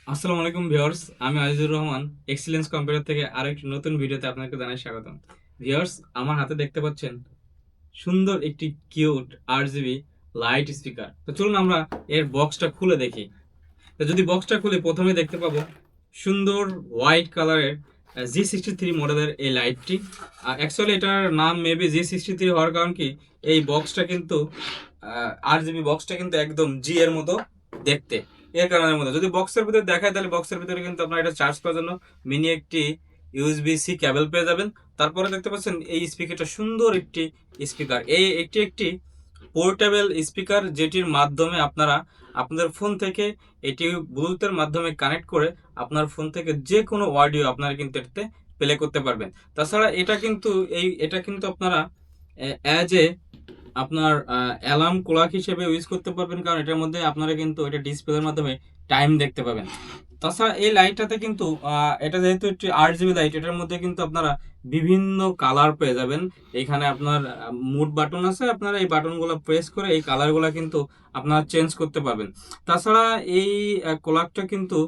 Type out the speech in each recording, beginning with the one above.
আসসালামু আলাইকুম ভিউয়ার্স, আমি আজিজুর রহমান এক্সিলেন্স কম্পিউটার থেকে আরেকটি নতুন ভিডিওতে আপনাকে জানাই স্বাগতম। ভিউয়ার্স, আমার হাতে দেখতে পাচ্ছেন সুন্দর একটি কিউট RGB লাইট স্পিকার। তো চলুন আমরা এর বক্সটা খুলে দেখি। তো যদি বক্সটা খুলে প্রথমে দেখতে পাবো সুন্দর হোয়াইট কালারের G63 মডেলের এই লাইটটি। অ্যাকচুয়ালি এটার নাম মেবি G63 হওয়ার কারণ কি, এই বক্সটা কিন্তু RGB বক্সটা কিন্তু একদম জি এর মতো দেখতে। এর কারণের মধ্যে যদি বক্সের ভিতরে দেখায়, তাহলে বক্সের ভিতরে কিন্তু আপনার এটা চার্জ করার জন্য মিনি একটি USB-C কেবল পেয়ে যাবেন। তারপরে দেখতে পাচ্ছেন এই স্পিকারটা সুন্দর একটি স্পিকার। এই একটি একটি পোর্টেবল স্পিকার, যেটির মাধ্যমে আপনারা আপনাদের ফোন থেকে এটি ব্লুটুথের মাধ্যমে কানেক্ট করে আপনার ফোন থেকে যে কোনো অডিও আপনারা কিন্তু এটাতে প্লে করতে পারবেন। তাছাড়া এটা কিন্তু আপনারা অ্যাজ এ আপনার অ্যালার্ম ক্লক হিসেবে ইউজ করতে পারবেন, কারণ এটার মধ্যে আপনারা কিন্তু এটা ডিসপ্লের মাধ্যমে টাইম দেখতে পাবেন। তাছাড়া এই লাইটটাতে কিন্তু এটা যেহেতু একটি RGB লাইট, এটার মধ্যে কিন্তু আপনারা বিভিন্ন কালার পেয়ে যাবেন। এখানে আপনার মুড বাটন আছে, আপনারা এই বাটনগুলো প্রেস করে এই কালারগুলো কিন্তু আপনারা চেঞ্জ করতে পারবেন। তাছাড়া এই ক্লকটা কিন্তু,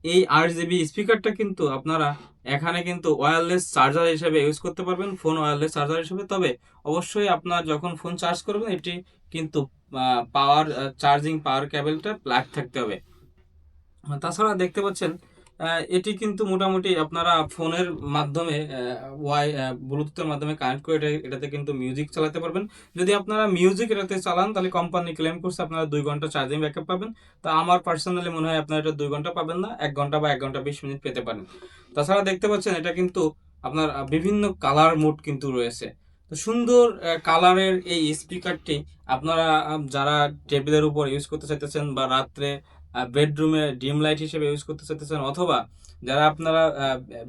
এই RGB স্পিকারটা কিন্তু আপনারা এখানে কিন্তু ওয়্যারলেস চার্জার হিসেবে ইউজ করতে পারবেন, ফোন ওয়্যারলেস চার্জার হিসেবে। তবে অবশ্যই আপনার যখন ফোন চার্জ করবেন, এটি কিন্তু চার্জিং পাওয়ার কেবলটা প্লাগ থাকতে হবে। তাছাড়া দেখতে পাচ্ছেন এটি কিন্তু মোটামুটি আপনারা ফোনের মাধ্যমে ব্লুটুথের মাধ্যমে কানেক্ট করে এটাতে কিন্তু মিউজিক চালাতে পারবেন। যদি আপনারা মিউজিক এটাতে চালান, তাহলে কোম্পানি ক্লেম করছে আপনারা 2 ঘন্টা চার্জিং ব্যাকআপ পাবেন। তা আমার পার্সোনালি মনে হয় আপনারা এটা 2 ঘন্টা পাবেন না, 1 ঘন্টা বা 1 ঘন্টা 20 মিনিট পেতে পারেন। তাছাড়া দেখতে পাচ্ছেন এটা কিন্তু আপনার বিভিন্ন কালার মোড কিন্তু রয়েছে। তো সুন্দর কালারের এই স্পিকারটি আপনারা যারা টেবিলের উপর ইউজ করতে চাইতেছেন, বা রাত্রে বেডরুমে ডিম লাইট হিসেবে ইউজ করতে চাইতেছেন, অথবা যারা আপনারা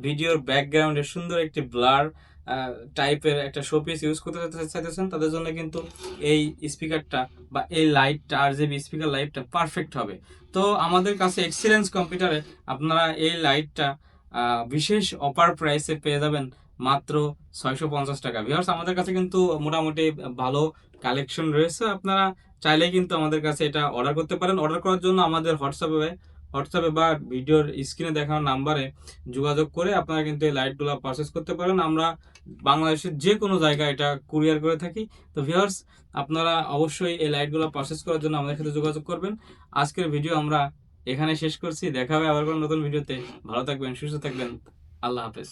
ভিডিওর ব্যাকগ্রাউন্ডে সুন্দর একটি ব্লার টাইপের একটা শোপিস ইউজ করতে চাইতেছেন, তাদের জন্য কিন্তু এই স্পিকারটা বা এই লাইটটা, RGB স্পিকার লাইটটা পারফেক্ট হবে। তো আমাদের কাছে এক্সিলেন্স কম্পিউটারে আপনারা এই লাইটটা বিশেষ অফার প্রাইসে পেয়ে যাবেন মাত্র 650 টাকা। ভিউয়ার্স, আমাদের কাছে কিন্তু মোটামুটি ভালো কালেকশন রয়েছে। আপনারা চাইলে কিন্তু আমাদের কাছে এটা অর্ডার করতে পারেন। অর্ডার করার জন্য আমাদের হোয়াটসঅ্যাপে বা ভিডিওর স্ক্রিনে দেখানো নাম্বারে যোগাযোগ করে আপনারা কিন্তু এই লাইটগুলো পারচেস করতে পারেন। আমরা বাংলাদেশের যে কোনো জায়গায় এটা কুরিয়ার করে থাকি। তো ভিউয়ার্স, আপনারা অবশ্যই এই লাইটগুলো পারচেস করার জন্য আমাদের সাথে যোগাযোগ করবেন। আজকের ভিডিও আমরা এখানে শেষ করছি। দেখা হবে আবার কোনো নতুন ভিডিওতে। ভালো থাকবেন, সুস্থ থাকবেন। আল্লাহ হাফেজ।